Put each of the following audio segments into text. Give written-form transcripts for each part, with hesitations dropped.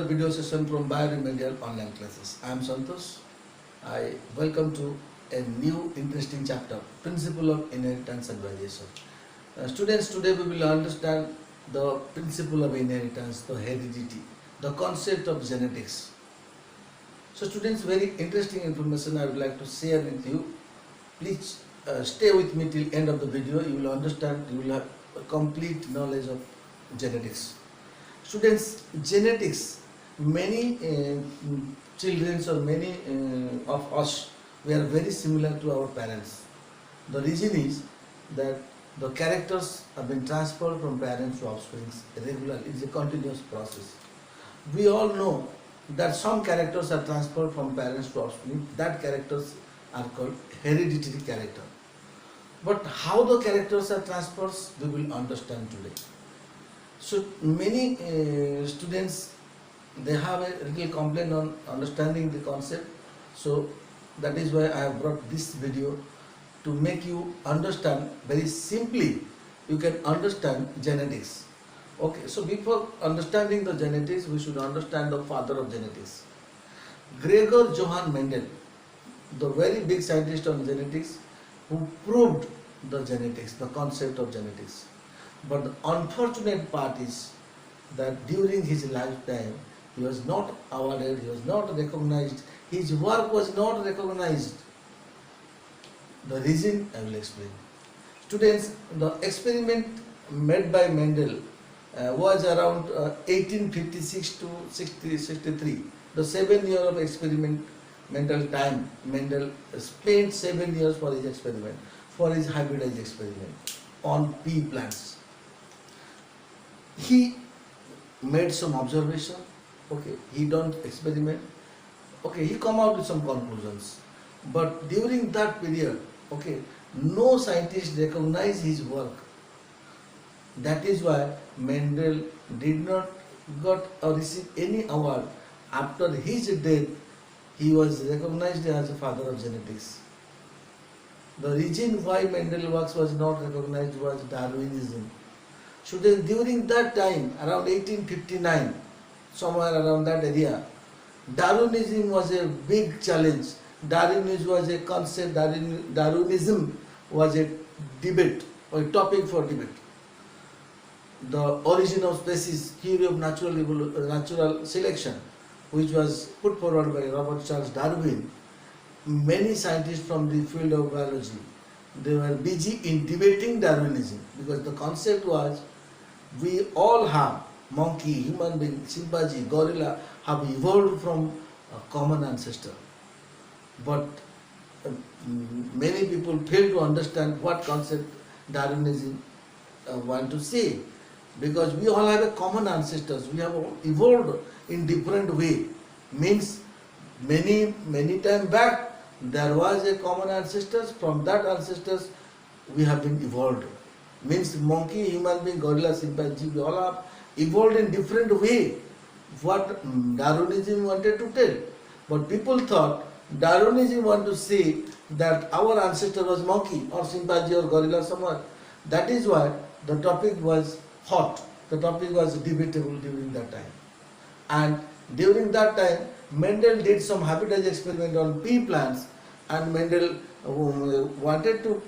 video session from Bioremedial online classes. I am Santosh. I welcome to a new interesting chapter, Principle of Inheritance Advisation. Students, today we will understand the principle of inheritance, the heredity, the concept of genetics. So students, very interesting information I would like to share with you. Please stay with me till end of the video. You will understand, you will have a complete knowledge of genetics. Students, genetics, many children or many of us, we are very similar to our parents. The reason is that the characters have been transferred from parents to offspring regularly. It is a continuous process. We all know that some characters are transferred from parents to offspring. That characters are called hereditary character. But how the characters are transferred, we will understand today. So many students, they have a little complaint on understanding the concept. So that is why I have brought this video to make you understand very simply. You can understand genetics. Okay, so before understanding the genetics, we should understand the father of genetics. Gregor Johann Mendel, the very big scientist on genetics, who proved the genetics, the concept of genetics. But the unfortunate part is that during his lifetime, he was not awarded, he was not recognized, his work was not recognized. The reason I will explain. Students, the experiment made by Mendel was around 1856 to 63. The 7 years of experimental time, Mendel spent 7 years for his experiment, for his hybridized experiment on pea plants. He made some observation, okay, he done experiment, okay, he come out with some conclusions. But during that period, okay, no scientist recognized his work. That is why Mendel did not got or receive any award. After his death, he was recognized as a father of genetics. The reason why Mendel's works was not recognized was Darwinism. So then during that time, around 1859, somewhere around that area, Darwinism was a big challenge. Darwinism was a concept, Darwinism was a debate or a topic for debate. The origin of species, theory of natural selection, which was put forward by Robert Charles Darwin. Many scientists from the field of biology, they were busy in debating Darwinism, because the concept was we all have, monkey, human being, chimpanzee, gorilla, have evolved from a common ancestor. But many people fail to understand what concept Darwinism want to say, because we all have a common ancestors. We have evolved in different way. Means many time back there was a common ancestors. From that ancestors we have been evolved. Means monkey, human being, gorilla, chimpanzee, we all have evolved in different way. What Darwinism wanted to tell. But people thought Darwinism want to say that our ancestor was monkey or chimpanzee or gorilla somewhere. That is why the topic was hot. The topic was debatable during that time. And during that time, Mendel did some hybridized experiment on pea plants, and Mendel wanted to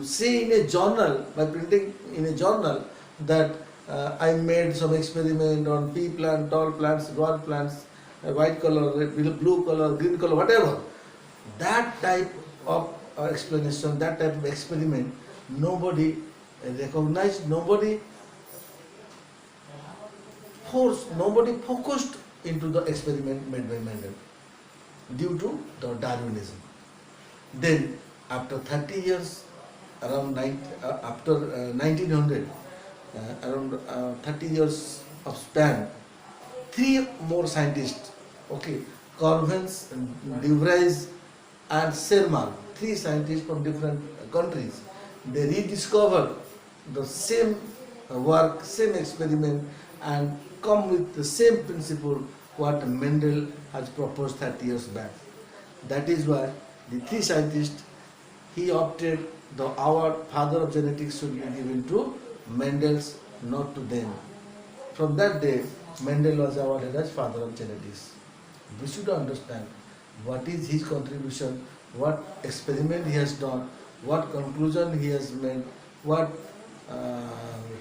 say in a journal, by printing in a journal, that I made some experiment on pea plant, tall plants, dwarf plants, white color, red, blue color, green color, whatever. That type of explanation, that type of experiment, nobody recognized, nobody focused into the experiment made by Mendel due to the Darwinism. Then after 30 years, around 1900, around 30 years of span, 3 more scientists, okay, Corvens, De Vries and Sermar, 3 scientists from different countries, they rediscovered the same work, same experiment, and come with the same principle what Mendel has proposed 30 years back. That is why the 3 scientists, he opted the award father of genetics should be given to Mendel's, not to them. From that day, Mendel was awarded as father of genetics. We should understand what is his contribution, what experiment he has done, what conclusion he has made, what uh,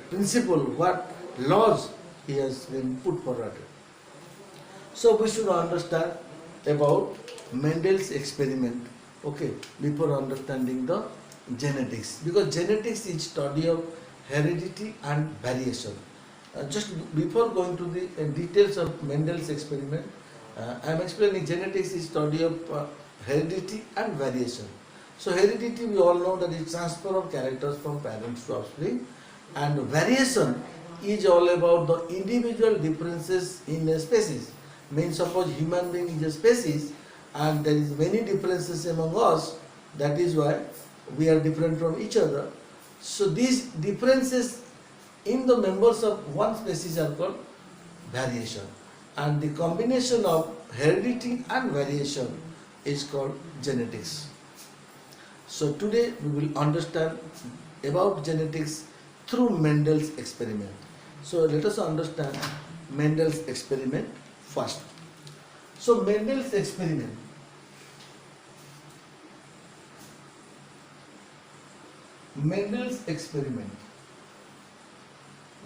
principle, what laws he has been put forward. So we should understand about Mendel's experiment, okay, before understanding the genetics. Because genetics is study of heredity and variation. Just before going to the details of Mendel's experiment, I am explaining genetics is study of heredity and variation. So heredity we all know that is transfer of characters from parents to offspring, and variation is all about the individual differences in a species. Means suppose human being is a species and there is many differences among us, that is why we are different from each other. So these differences in the members of one species are called variation, and the combination of heredity and variation is called genetics. So today we will understand about genetics through Mendel's experiment. So let us understand Mendel's experiment first. So Mendel's experiment. Mendel's experiment.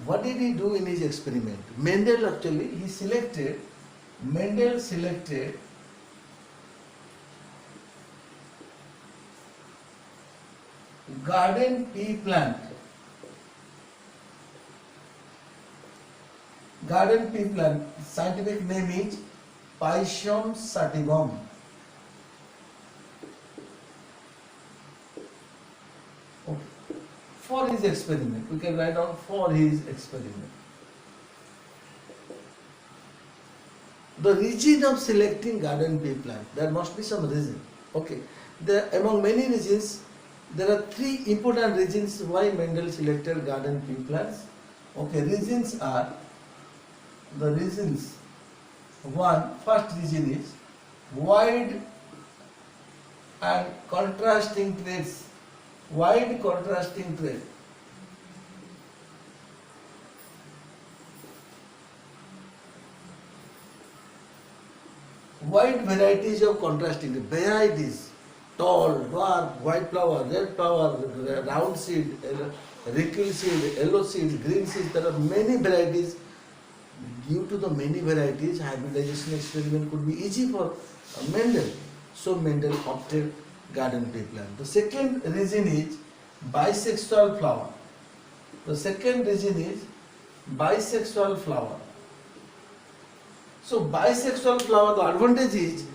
What did he do in his experiment? Mendel selected garden pea plant. Garden pea plant, scientific name is Pisum sativum. Okay. For his experiment, we can write down for his experiment. The reason of selecting garden pea plant, there must be some reason. Okay. Among many reasons, there are three important reasons why Mendel selected garden pea plants. Okay, reasons are first reason is wide and contrasting traits. Wide contrasting trait. Wide varieties of contrasting varieties. Tall, dwarf, white flower, red flower, round seed, wrinkle seed, yellow seed, green seed. There are many varieties. Due to the many varieties, hybridization experiment could be easy for Mendel. So Mendel opted garden pea plant. The second reason is bisexual flower. So bisexual flower, the advantage is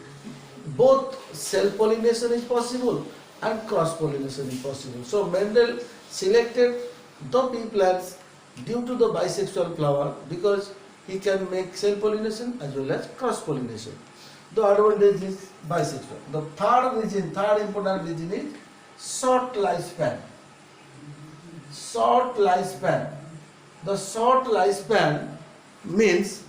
both self-pollination is possible and cross-pollination is possible. So Mendel selected the pea plants due to the bisexual flower because he can make self-pollination as well as cross-pollination. The advantage is bisexual. The third important reason is short lifespan. The short lifespan means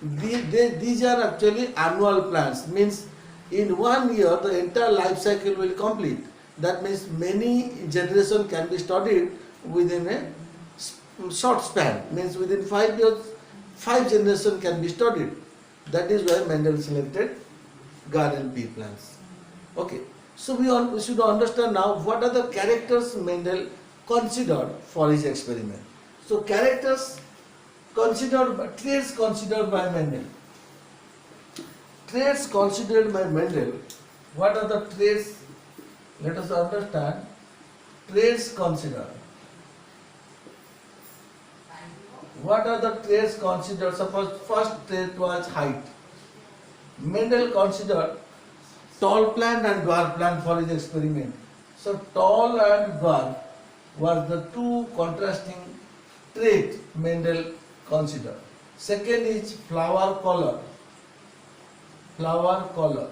these are actually annual plants. Means in 1 year the entire life cycle will complete. That means many generations can be studied within a short span. Means within 5 years, 5 generations can be studied. That is why Mendel selected garden pea plants. Okay, so we should understand now what are the characters Mendel considered for his experiment. So traits considered by Mendel. Traits considered by Mendel. What are the traits? Let us understand. Traits considered. What are the traits considered? Suppose first trait was height. Mendel considered tall plant and dwarf plant for his experiment. So tall and dwarf were the two contrasting traits Mendel considered. Second is flower color. Flower color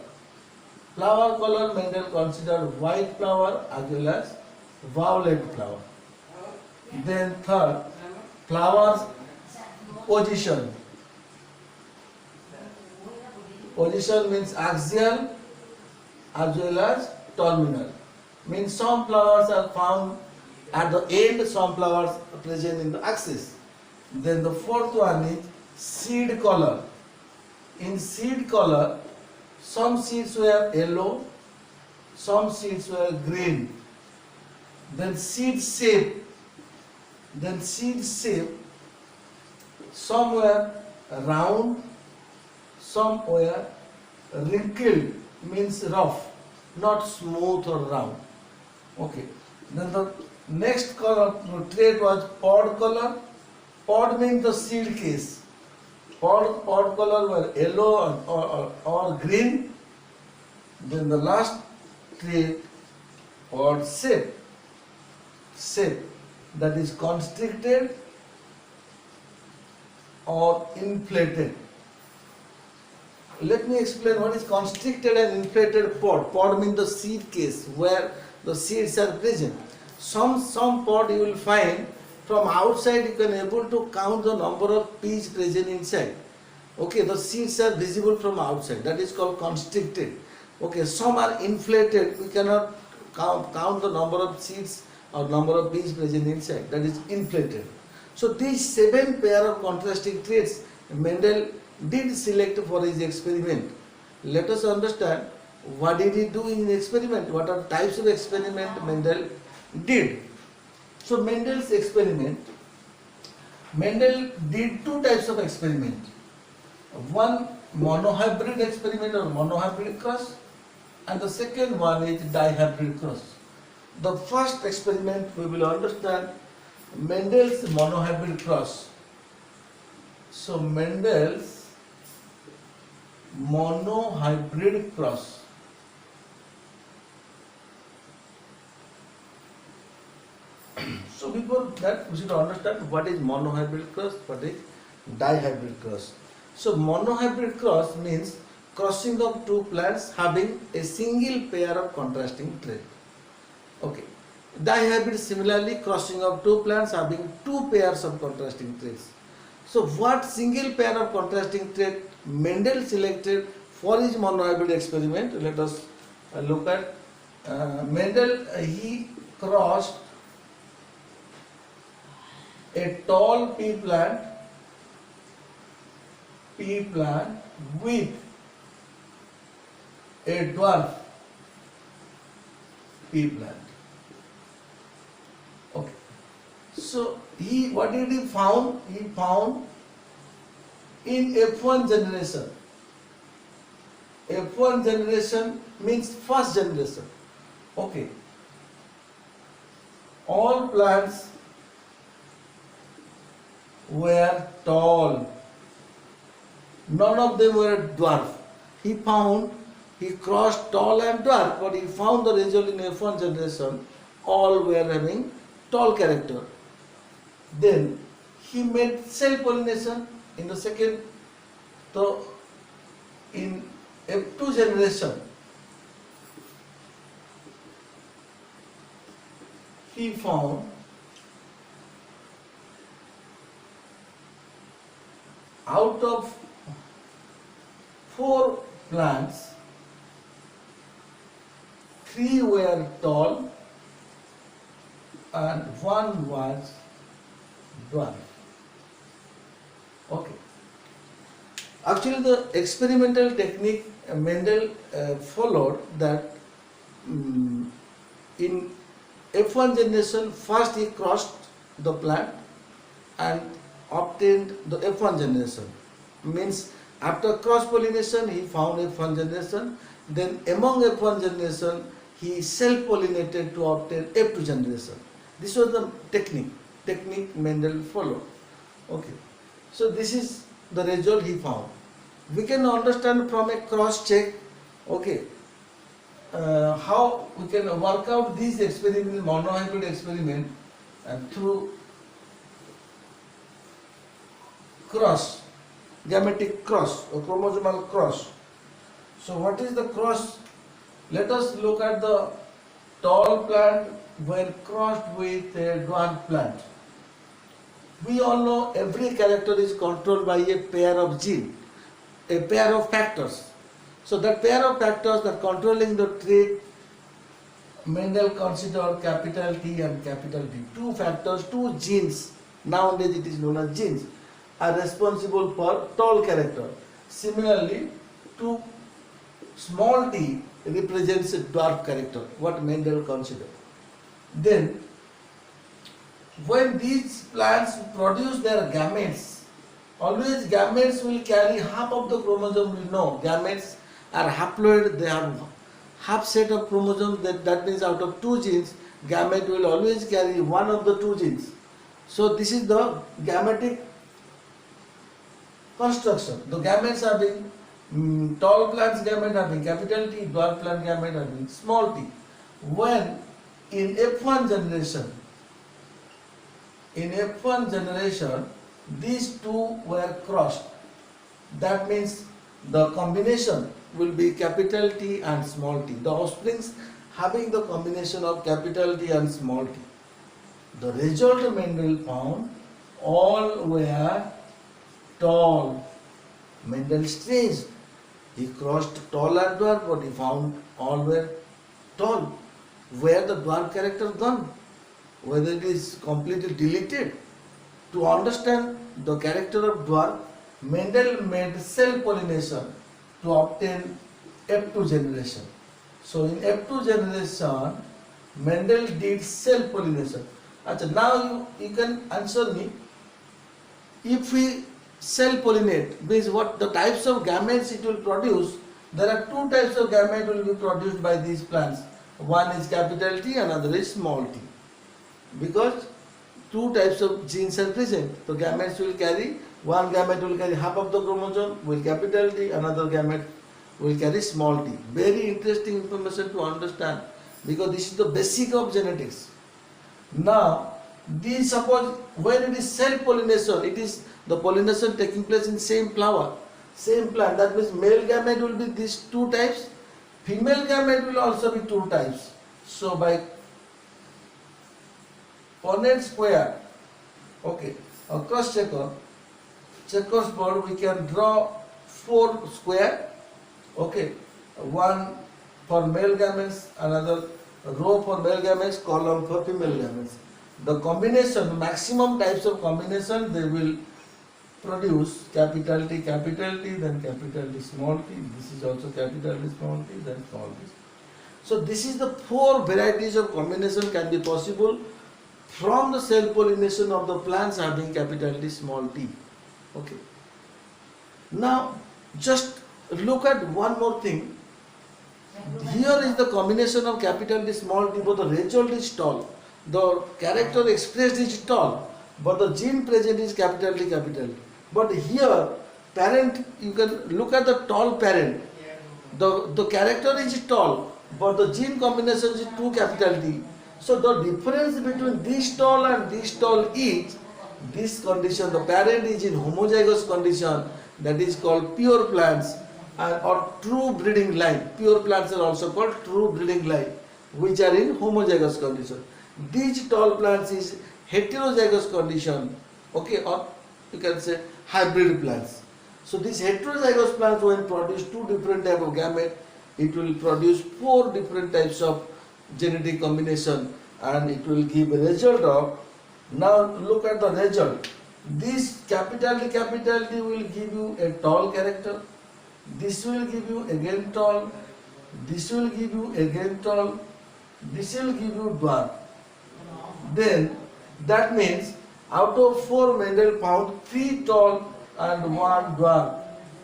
Mendel considered white flower as well as violet flower. Then third, flowers position. Position means axial as well as terminal. Means some flowers are found at the end, some flowers are present in the axis. Then the fourth one is seed color. In seed color, some seeds were yellow, some seeds were green. Then seed shape, some were round, some were wrinkled, means rough, not smooth or round. Okay. Then the next color trait was pod color. Pod means the seed case. Pod color were yellow or green. Then the last trait pod shape, that is constricted or inflated. Let me explain what is constricted and inflated pod. Pod means the seed case where the seeds are present. Some pod you will find from outside you can able to count the number of peas present inside. Okay, the seeds are visible from outside. That is called constricted. Okay, some are inflated. We cannot count the number of seeds or number of peas present inside. That is inflated. So these 7 pair of contrasting traits Mendel did select for his experiment. Let us understand what did he do in the experiment, what are types of experiment Mendel did. So Mendel's experiment, Mendel did 2 types of experiment. One monohybrid experiment or monohybrid cross, and the second one is dihybrid cross. The first experiment we will understand Mendel's monohybrid cross. So Mendel's monohybrid cross. So before that we should understand what is monohybrid cross, what is dihybrid cross. So monohybrid cross means crossing of 2 plants having a single pair of contrasting traits. Okay. Dihybrid similarly crossing of 2 plants having 2 pairs of contrasting traits. So what single pair of contrasting trait Mendel selected for his monohybrid experiment? Let us look at Mendel. He crossed a tall pea plant with a dwarf pea plant. Okay. So what did he found? He found in F1 generation. F1 generation means first generation. Okay. All plants were tall. None of them were dwarf. He crossed tall and dwarf, but he found the result in F1 generation, all were having tall character. Then he made self-pollination in the second. So in F2 generation, he found out of 4 plants, 3 were tall and 1 was dwarf. Okay. Actually, the experimental technique Mendel followed that in F1 generation, first he crossed the plant and obtained the F1 generation. Means after cross pollination he found F1 generation. Then among F1 generation he self-pollinated to obtain F2 generation. This was the technique Mendel followed. Okay. So this is the result he found. We can understand from a cross check, okay, how we can work out these experiments, monohybrid experiment, and through cross, gametic cross or chromosomal cross. So what is the cross? Let us look at the tall plant when crossed with a dwarf plant. We all know every character is controlled by a pair of genes, a pair of factors. So that pair of factors that controlling the trait, Mendel considered capital T and capital D. 2 factors, 2 genes. Nowadays it is known as genes. are responsible for tall character. Similarly, to small t represents a dwarf character, what Mendel considered. Then, when these plants produce their gametes, always gametes will carry half of the chromosome. We know gametes are haploid, they have half set of chromosomes, that means out of two genes, gamete will always carry one of the two genes. So this is the gametic construction. The gametes are being tall plants gamete having capital T, dwarf plant gamete having small t. When in F1 generation, these two were crossed. That means the combination will be capital T and small t. The offsprings having the combination of capital T and small t. The result Mendel found, all were tall. Mendel changed. He crossed tall and dwarf, but he found all were tall. Where the dwarf character gone? Whether it is completely deleted? To understand the character of dwarf, Mendel made cell pollination to obtain F2 generation. So in F2 generation, Mendel did cell pollination. Achha, now you can answer me. If we cell pollinate, means what the types of gametes it will produce, there are two types of gamete will be produced by these plants. One is capital T, another is small t. Because two types of genes are present, the gametes will carry, one gamete will carry half of the chromosome with capital T, another gamete will carry small t. Very interesting information to understand, because this is the basic of genetics. Now, these suppose when it is self pollination, it is the pollination taking place in same flower, same plant. That means male gamete will be these two types, female gamete will also be two types. So by Punnett square, okay, across checkers board we can draw four square, okay, one for male gametes, another row for male gametes, column for female gametes. The combination, maximum types of combination, they will produce capital T, then capital T, small t. This is also capital T, small t, then small t. So this is the four varieties of combination can be possible from the cell pollination of the plants having capital T, small t. Okay. Now just look at one more thing. Here is the combination of capital T, small t, but the result is tall. The character expressed is tall, but the gene present is capital T, capital T. But here, parent, you can look at the tall parent. The character is tall, but the gene combination is 2 capital T. So the difference between this tall and this tall is this condition. The parent is in homozygous condition, that is called pure plants or true breeding line. Pure plants are also called true breeding line, which are in homozygous condition. These tall plants is heterozygous condition, okay, or you can say hybrid plants. So these heterozygous plants, when produce two different type of gamete, it will produce 4 different types of genetic combination, and it will give a result of. Now look at the result. This capital T will give you a tall character. This will give you again tall. This will give you again tall. This will give you dwarf. Then that means out of 4 Mendel found 3 tall and 1 dwarf.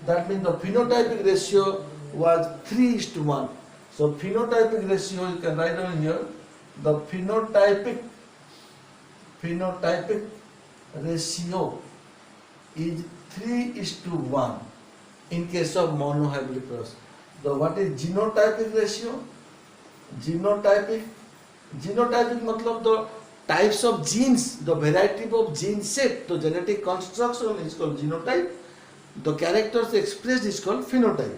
That means the phenotypic ratio was 3:1. So phenotypic ratio you can write down here. The phenotypic ratio is 3:1 in case of monohybrid cross. The what is genotypic ratio? Genotypic matlab the types of genes, the variety of gene set, the genetic construction is called genotype. The characters expressed is called phenotype.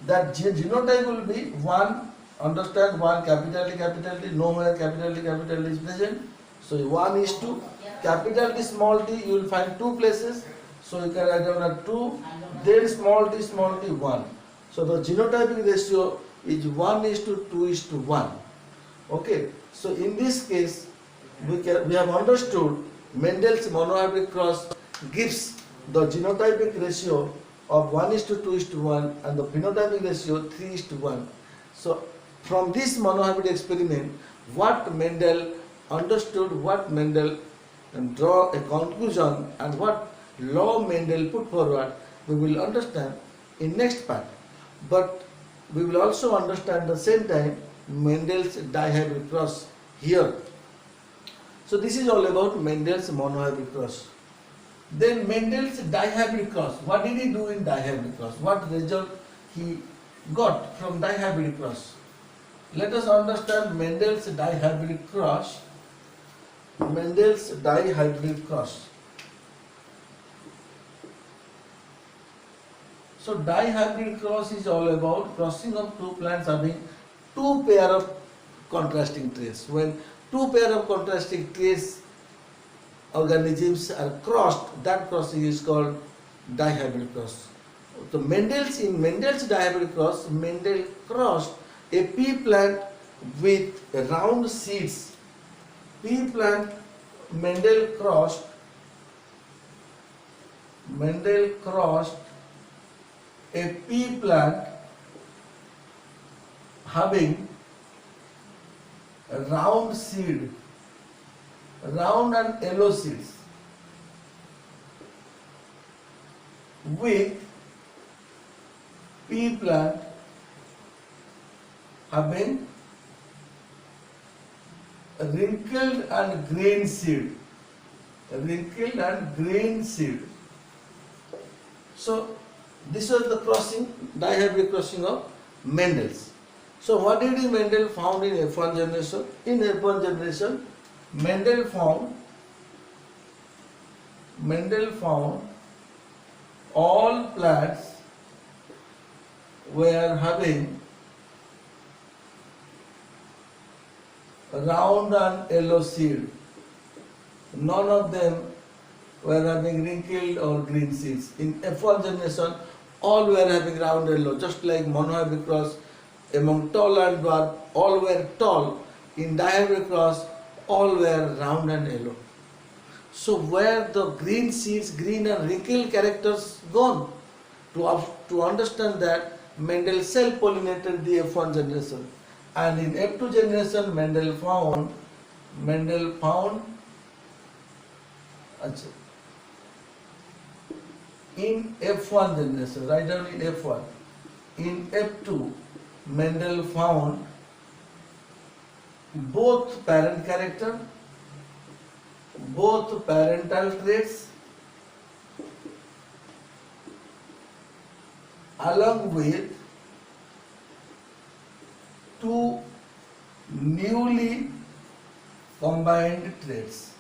That genotype will be 1, understand 1 capital T, nowhere capital T is present. So 1 is to capital T, small t, you will find 2 places. So you can write down a 2, then small t, 1. So the genotypic ratio is 1:2:1. Okay. So in this case, we have understood Mendel's monohybrid cross gives the genotypic ratio of 1:2:1 and the phenotypic ratio 3:1. So from this monohybrid experiment, what Mendel understood, what Mendel draw a conclusion, and what law Mendel put forward, we will understand in next part. But we will also understand the same time Mendel's dihybrid cross here. So this is all about Mendel's monohybrid cross. Then Mendel's dihybrid cross. What did he do in dihybrid cross? What result he got from dihybrid cross? Let us understand Mendel's dihybrid cross. Mendel's dihybrid cross. So dihybrid cross is all about crossing of two plants having two pair of contrasting traits. When two pair of contrasting traits organisms are crossed, that crossing is called dihybrid cross. So Mendel's dihybrid cross, Mendel crossed a pea plant with round seeds. Pea plant, Mendel crossed a pea plant having a round seed, round and yellow seeds, with pea plant having a wrinkled and green seed, So this was the crossing, dihybrid crossing of Mendel's. So what did Mendel found in F1 generation? In F1 generation, Mendel found all plants were having round and yellow seed. None of them were having wrinkled or green seeds. In F1 generation, all were having round yellow, just like monohybrid cross among tall and dwarf, all were tall. In dihybrid cross, all were round and yellow. So where the green seeds, green and wrinkled characters gone? To understand that, Mendel self-pollinated the F1 generation, and in F2 generation, Mendel found in F1 generation, write down in F1. In F2, Mendel found both parent character, both parental traits, along with two newly combined traits.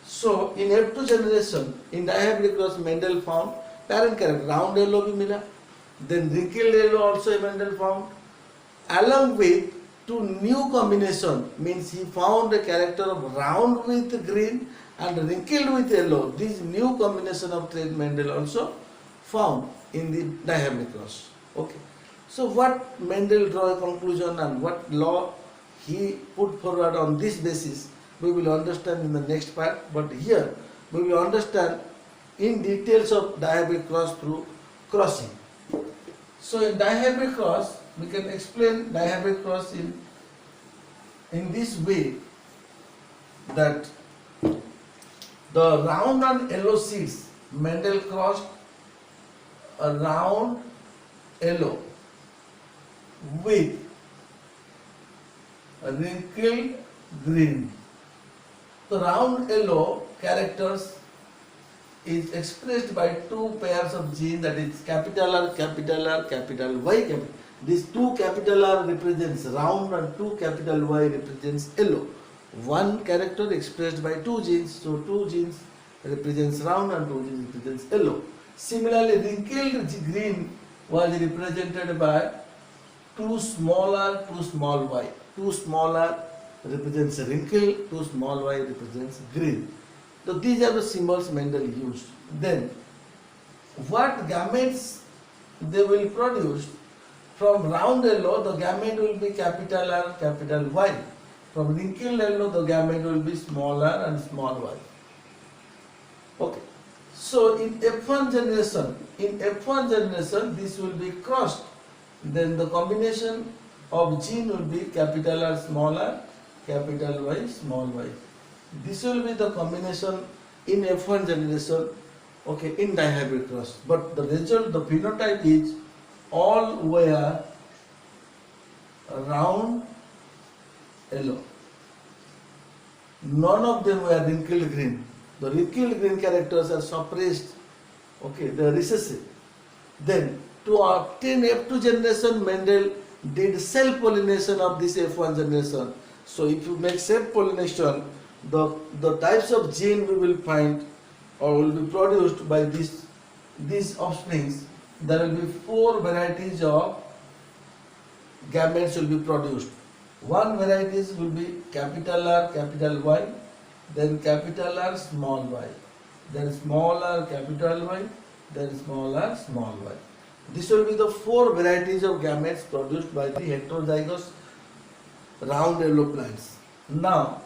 So in F2 generation, in dihybrid cross, Mendel found parent character, round yellow भी मिला, then wrinkled yellow also Mendel found, along with two new combination, means he found a character of round with green and wrinkled with yellow. This new combination of trait Mendel also found in the dihybrid cross. Okay. So what Mendel draw a conclusion and what law he put forward on this basis, we will understand in the next part. But here we will understand in details of dihybrid cross through crossing. So in dihybrid cross, we can explain dihybrid cross in this way, that the round and yellow seeds, Mendel crossed a round yellow with a wrinkled green. The round yellow characters is expressed by two pairs of genes, that is capital R, capital Y. These two capital R represents round and two capital Y represents yellow. One character expressed by two genes, so two genes represents round and two genes represents yellow. Similarly, wrinkled green was represented by two small r, two small y. Two small r represents wrinkle, two small y represents green. So these are the symbols Mendel used. Then what gametes they will produce? From round yellow, the gamete will be capital R, capital Y. From wrinkled yellow, the gamete will be smaller and small y. Okay. So in F1 generation, this will be crossed. Then the combination of gene will be capital R small r, capital Y small y. This will be the combination in F1 generation, okay, in dihybrid cross. But the result, the phenotype is all were round yellow. None of them were wrinkled green. The wrinkled green characters are suppressed, okay, they are recessive. Then to obtain F2 generation, Mendel did self-pollination of this F1 generation. So if you make self-pollination, the types of gene we will find or will be produced by these offsprings, there will be 4 varieties of gametes will be produced. One varieties will be capital R, capital Y, then capital R, small y, then small r, capital Y, then small r, small y. This will be the 4 varieties of gametes produced by the heterozygous round yellow plants. Now,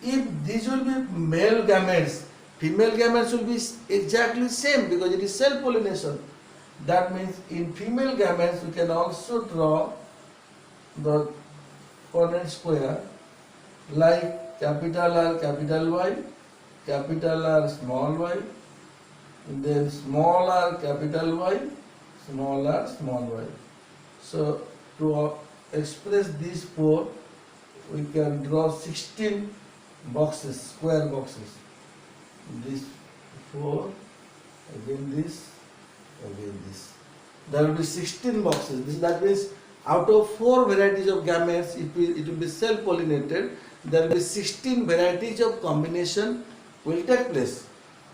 if these will be male gametes, female gametes will be exactly same because it is self-pollination. That means in female gametes we can also draw the Punnett square like capital R, capital Y, capital R, small y, then small r, capital Y, small r, small y. So to express these 4, we can draw 16 boxes, square boxes. This 4, again this, again this. There will be 16 boxes. That means out of 4 varieties of gametes, it will be self-pollinated. There will be 16 varieties of combination will take place.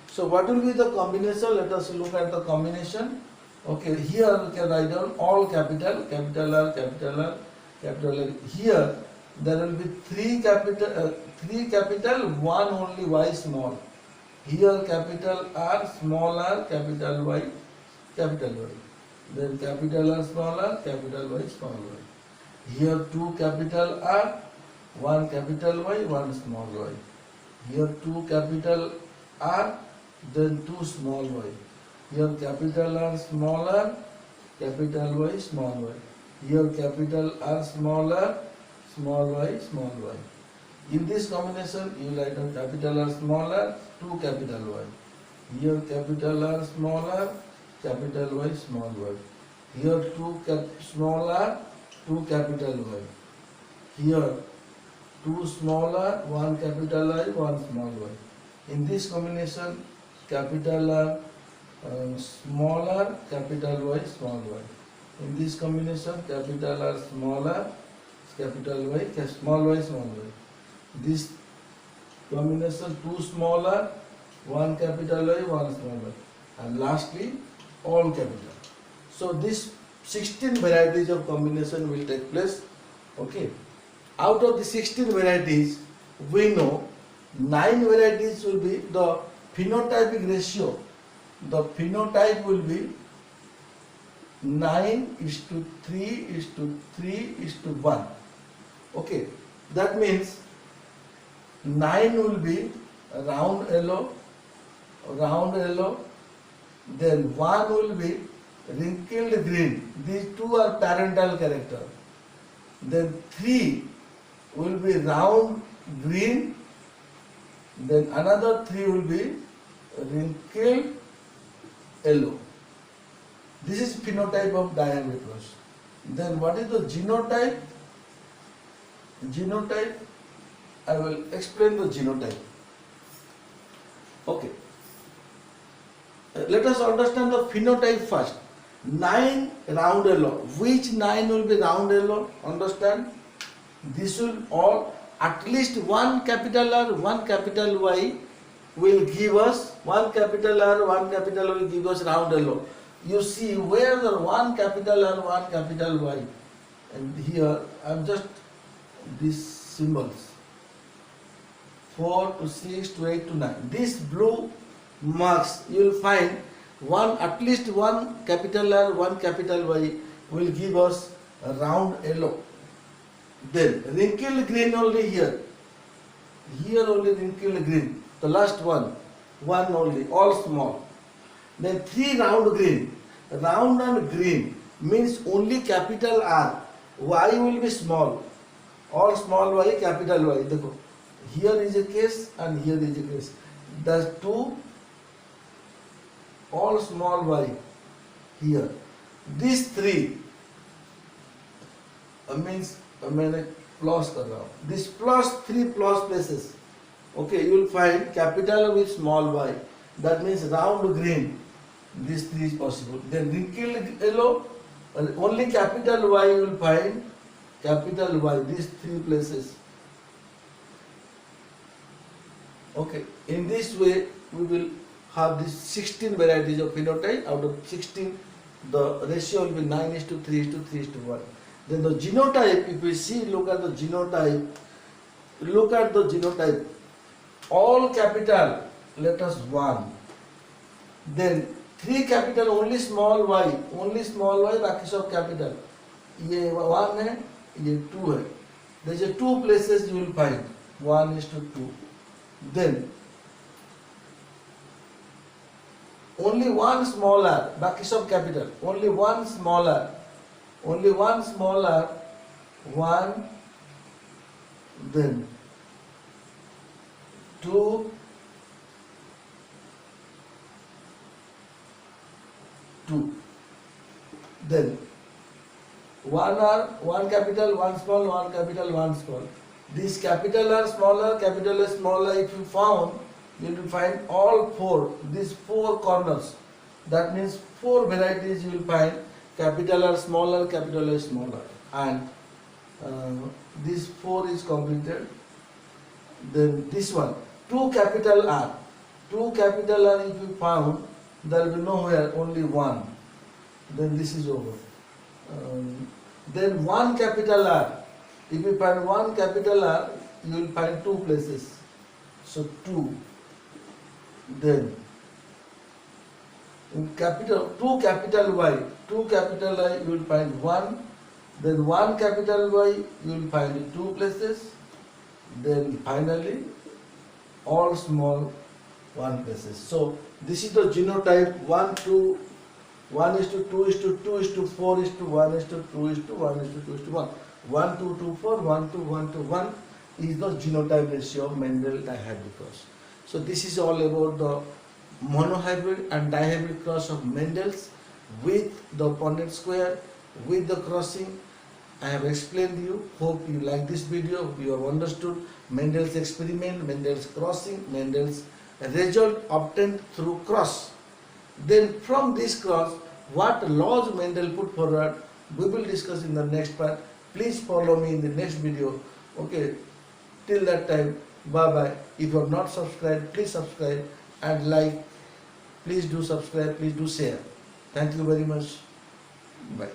So what will be the combination? Let us look at the combination. Okay, here we can write down all capital, capital R, capital R, capital R. Here there will be 3 capital, 1 only Y small. Here capital R, small r, capital Y, capital Y. Then capital R, small r, capital Y, small y. Here 2 capital R, 1 capital Y, 1 small y. Here 2 capital R, then 2 small y. Here capital R, small r, capital Y, small y. Here capital R, small y, small y. In this combination, you write down capital R, small r, 2 capital Y. Here capital R, small r, capital Y, small y. Here 2 small r, 2 capital Y. Here 2 small r, 1 capital I, 1 small y. In this combination, capital R, small r, capital Y, small y. In this combination, capital R, small r, capital Y, small y, small y. This combination 2 small r, 1 capital Y, 1 small y. And lastly, all capital. So this 16 varieties of combination will take place. Okay. Out of the 16 varieties, we know 9 varieties will be the phenotypic ratio. The phenotype will be 9:3:3:1. Okay, that means 9 will be round yellow, then 1 will be wrinkled green. These 2 are parental character. Then 3 will be round green, then another 3 will be wrinkled yellow. This is phenotype of dihybrid cross. Then what is the genotype? Genotype, I will explain the genotype. Okay. Let us understand the phenotype first. 9 round yellow. Which 9 will be round yellow? Understand? This will all, at least 1 capital R, 1 capital Y will give us, 1 capital R, 1 capital Y will give us round yellow. You see where the 1 capital R, 1 capital Y, and here I am just these symbols 4 to 6 to 8 to 9. These blue marks you will find at least 1 capital R, 1 capital Y will give us a round yellow. Then wrinkled green only here. Here only wrinkled green. The last one. One only, all small. Then 3 round green. Round and green means only capital R. Y will be small. All small y, capital Y. देखो, here is a case and here is a case. The two, all small y here. These three means मैंने plus कर रहा हूँ. This plus 3 plus places. Okay, you will find capital with small y. That means round green. These three is possible. Then wrinkled yellow, only capital Y you will find. Capital Y, these 3 places. Okay, in this way we will have these 16 varieties of phenotype. Out of 16, the ratio will be 9:3:3:1. Then the genotype, if we see, look at the genotype. Look at the genotype. All capital letters 1. Then 3 capital, only small y, बाकी सब capital. ये 1 है, ये 2 है. There is 2 places you will find. 1:2. Then only one smaller, बाकी सब capital. Only one smaller, 1. Then 2. 2. Then 1 capital, 1 small, 1 capital, 1 small. These capital are smaller, capital is smaller. If you found, you will find all 4, these 4 corners. That means 4 varieties you will find. Capital are smaller, capital is smaller. And this 4 is completed. Then this one, 2 capital R. 2 capital R if you found, there will be nowhere, only 1. Then this is over. Then 1 capital R. If you find 1 capital R, you will find 2 places. So 2. Then in capital 2 capital Y. 2 capital Y you will find 1. Then 1 capital Y you will find 2 places. Then finally all small 1 places. So this is the genotype 1 to 1:2:2:4:1:2:1:2:1. 1:2:4, 1:1:1 is the genotype ratio of Mendel dihybrid cross. So this is all about the monohybrid and dihybrid cross of Mendel's with the Punnett square, with the crossing. I have explained you. Hope you like this video. Hope you have understood Mendel's experiment, Mendel's crossing, Mendel's result obtained through cross. Then from this cross, what laws Mendel put forward, we will discuss in the next part. Please follow me in the next video. Okay, till that time, bye bye. If you are not subscribed, please subscribe and like. Please do subscribe, please do share. Thank you very much. Bye.